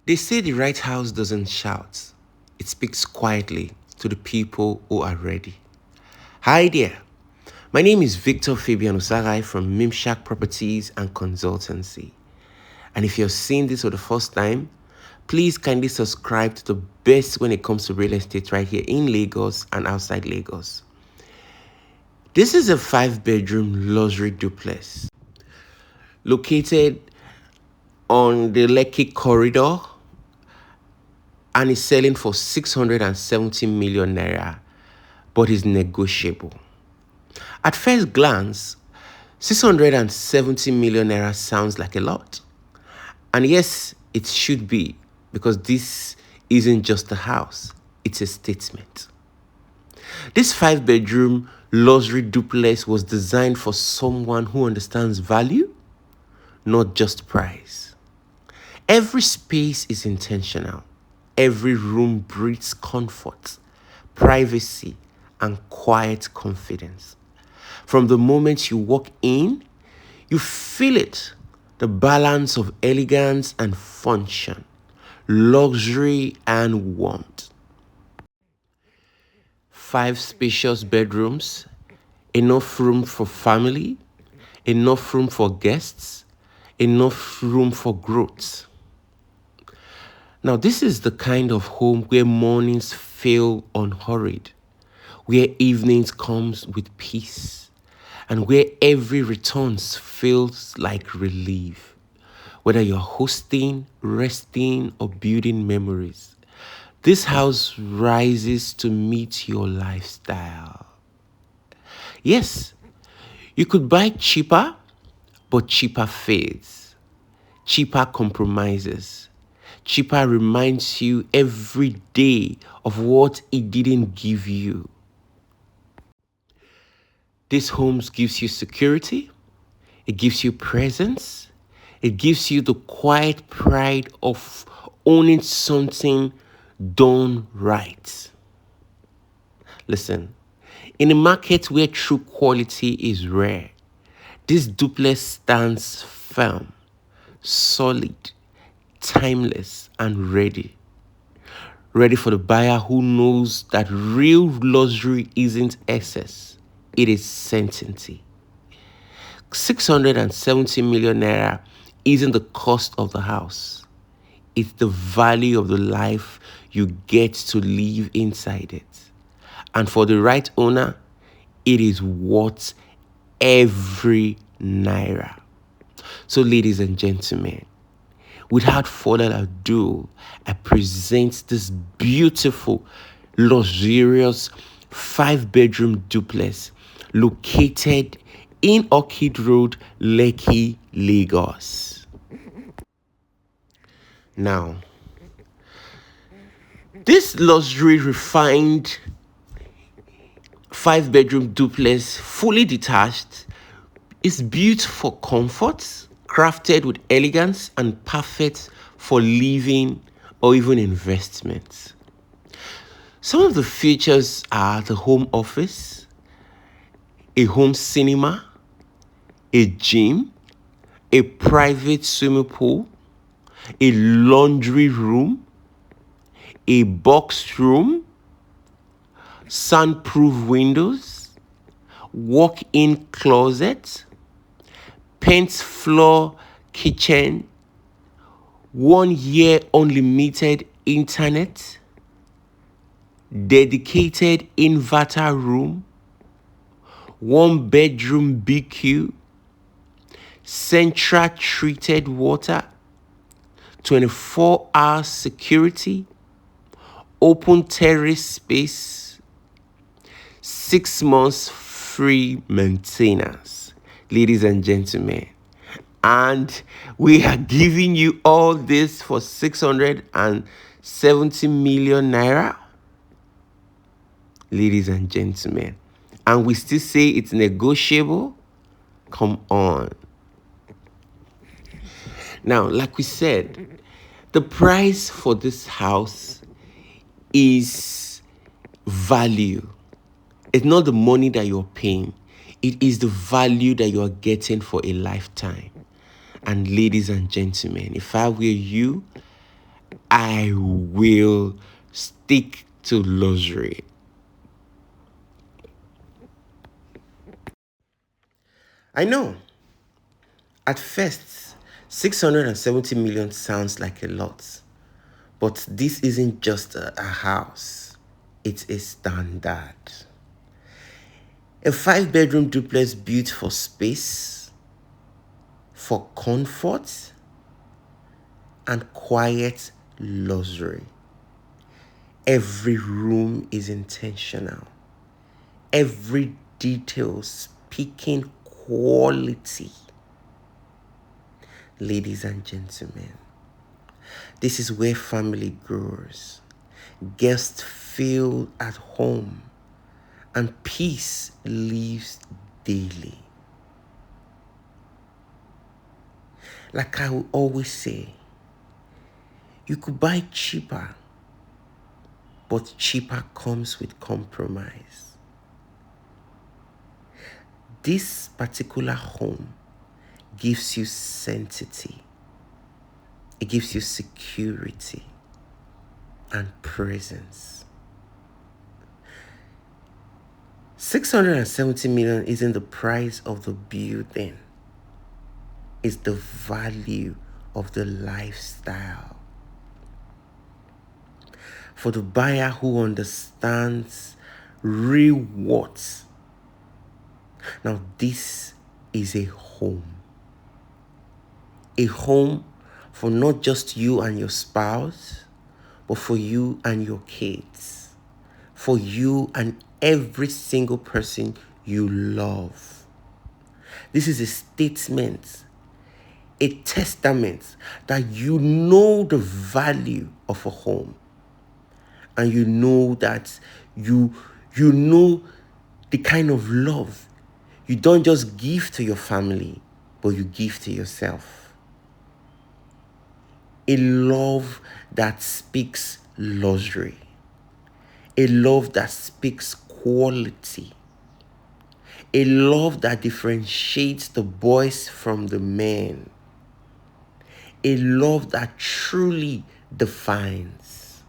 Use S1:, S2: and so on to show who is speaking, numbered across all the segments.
S1: They say the right house doesn't shout, it speaks quietly to the people who are ready. Hi there. My name is Victor Fabian Osagai from Mimshak Properties and Consultancy. And if you're seeing this for the first time, please kindly subscribe to the best when it comes to real estate right here in Lagos and outside Lagos. This is a 5-bedroom luxury duplex located on the Lekki corridor and is selling for 670 million naira, but is negotiable. At first glance, 670 million naira sounds like a lot. And yes, it should be, because this isn't just a house, it's a statement. This 5-bedroom luxury duplex was designed for someone who understands value, not just price. Every space is intentional. Every room breathes comfort, privacy, and quiet confidence. From the moment you walk in, you feel it. The balance of elegance and function, luxury and warmth. 5 spacious bedrooms, enough room for family, enough room for guests, enough room for growth. Now, this is the kind of home where mornings feel unhurried, where evenings comes with peace, and where every return feels like relief. Whether you're hosting, resting, or building memories, this house rises to meet your lifestyle. Yes, you could buy cheaper, but cheaper fades. Cheaper compromises. Cheaper reminds you every day of what it didn't give you. This home gives you security, it gives you presence, it gives you the quiet pride of owning something done right. Listen, in a market where true quality is rare, this duplex stands firm, solid, timeless, and ready. Ready for the buyer who knows that real luxury isn't excess, it is certainty. 670 million naira isn't the cost of the house. It's the value of the life you get to live inside it. And for the right owner, it is worth every naira. So, ladies and gentlemen, without further ado, I present this beautiful, luxurious 5-bedroom duplex located in Orchid Road, Lekki, Lagos. Now, this luxury refined 5-bedroom duplex, fully detached, is built for comfort, crafted with elegance, and perfect for living or even investment. Some of the features are the home office, a home cinema, a gym, a private swimming pool, a laundry room, a box room, soundproof windows, walk-in closet, paint floor kitchen, 1 year unlimited internet, dedicated inverter room, 1-bedroom BQ, central treated water, 24-hour security, open terrace space, 6 months free maintenance. Ladies and gentlemen, and we are giving you all this for 670 million naira. Ladies and gentlemen, and we still say it's negotiable. Come on. Now, like we said, the price for this house is value. It's not the money that you're paying. It is the value that you're getting for a lifetime. And ladies and gentlemen, if I were you, I will stick to luxury. I know, at first, 670 million sounds like a lot, but this isn't just a house, it's a standard. A 5 bedroom duplex built for space, for comfort, and quiet luxury. Every room is intentional. Every detail speaking quality. Ladies and gentlemen, this is where family grows. Guests feel at home and peace lives daily. Like I will always say, you could buy cheaper, but cheaper comes with compromise. This particular home gives you sanctity, it gives you security and presence. 670 million isn't the price of the building, it's the value of the lifestyle. For the buyer who understands real worth. Now, this is a home. A home for not just you and your spouse, but for you and your kids. For you and every single person you love. This is a statement, a testament that you know the value of a home. And you know that you know the kind of love you don't just give to your family, but you give to yourself. A love that speaks luxury. A love that speaks quality. A love that differentiates the boys from the men. A love that truly defines.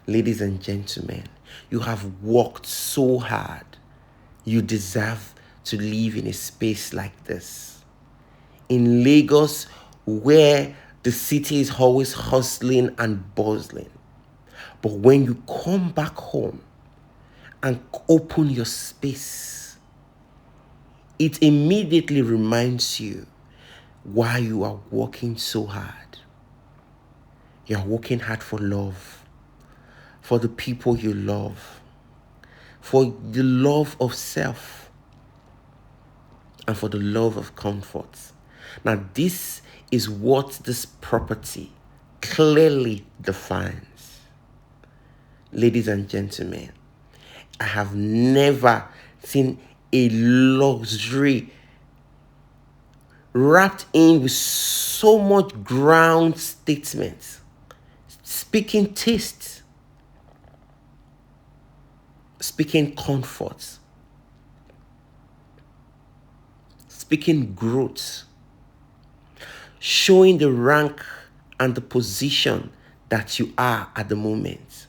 S1: Ladies and gentlemen, you have worked so hard. You deserve to live in a space like this. In Lagos, where the city is always hustling and bustling. But when you come back home and open your space, it immediately reminds you why you are working so hard. You are working hard for love, for the people you love, for the love of self, and for the love of comfort. Now, this is what this property clearly defines. Ladies and gentlemen, I have never seen a luxury wrapped in with so much ground statements, speaking taste, speaking comfort, speaking growth, showing the rank and the position that you are at the moment.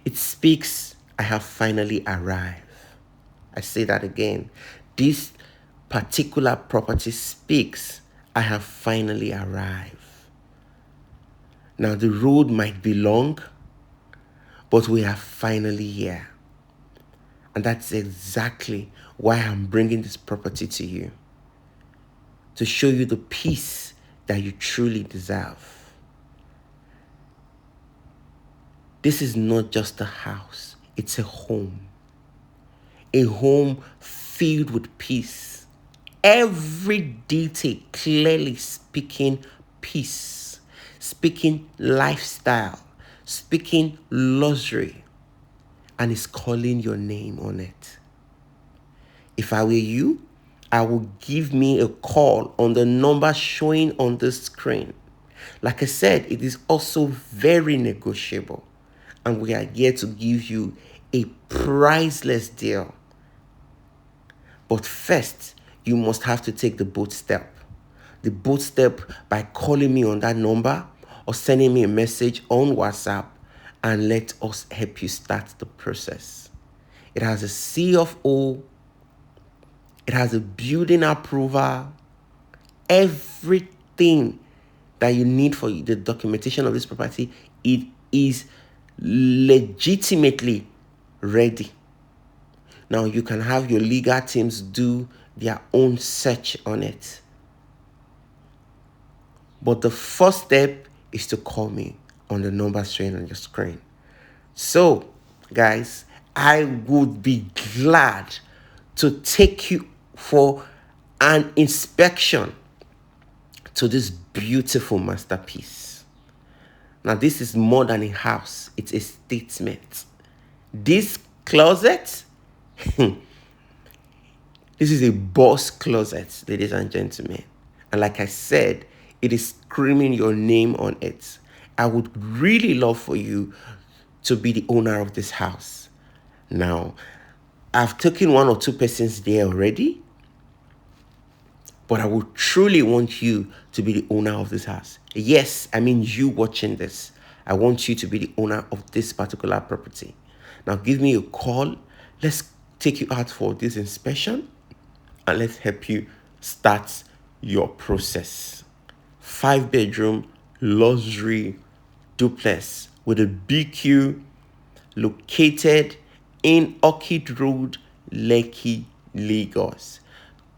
S1: It speaks, I have finally arrived. I say that again. This particular property speaks, I have finally arrived. Now, the road might be long, but we are finally here. And that's exactly why I'm bringing this property to you. To show you the peace that you truly deserve. This is not just a house, it's a home. A home filled with peace. Every detail clearly speaking peace, speaking lifestyle, speaking luxury, and is calling your name on it. If I were you, I would give me a call on the number showing on the screen. Like I said, it is also very negotiable. And we are here to give you a priceless deal. But first, you must have to take the bold step. The bold step by calling me on that number or or sending me a message on WhatsApp and let us help you start the process. It has a CFO, it has a building approval, everything that you need for the documentation of this property. It is legitimately ready. Now you can have your legal teams do their own search on it. But the first step is to call me on the number showing on your screen. So, guys, I would be glad to take you for an inspection to this beautiful masterpiece. Now, this is more than a house. It's a statement. This closet, this is a boss closet, ladies and gentlemen. And like I said, it is screaming your name on it. I would really love for you to be the owner of this house. Now, I've taken one or two persons there already, but I would truly want you to be the owner of this house. Yes, I mean you watching this. I want you to be the owner of this particular property. Now, give me a call. Let's take you out for this inspection and let's help you start your process. 5-bedroom luxury duplex with a BQ located in Orchid Road, Lekki, Lagos,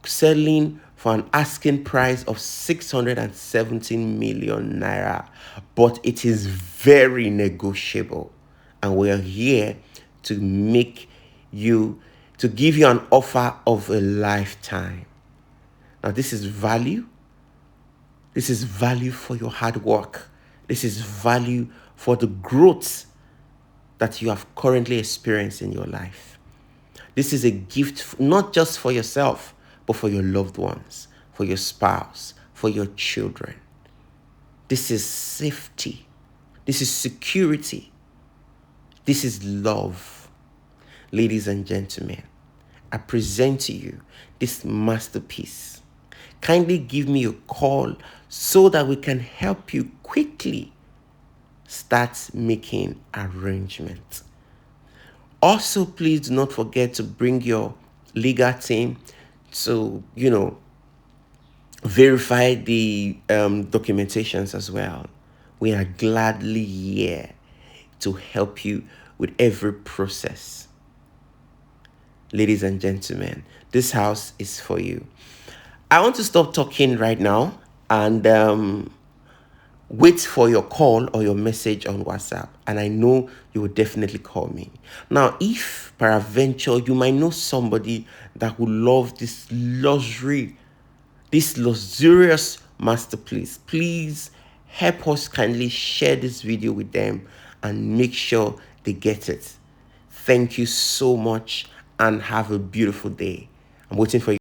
S1: selling for an asking price of 617 million naira, but it is very negotiable, and we are here to give you an offer of a lifetime. Now, this is value. This is value for your hard work. This is value for the growth that you have currently experienced in your life. This is a gift not just for yourself, but for your loved ones, for your spouse, for your children. This is safety. This is security. This is love. Ladies and gentlemen, I present to you this masterpiece. Kindly give me a call so that we can help you quickly start making arrangements. Also, please do not forget to bring your legal team to, verify the documentations as well. We are gladly here to help you with every process. Ladies and gentlemen, this house is for you. I want to stop talking right now and wait for your call or your message on WhatsApp. And I know you will definitely call me. Now, if peradventure you might know somebody that would love this luxurious masterpiece, please help us kindly share this video with them and make sure they get it. Thank you so much and have a beautiful day. I'm waiting for you.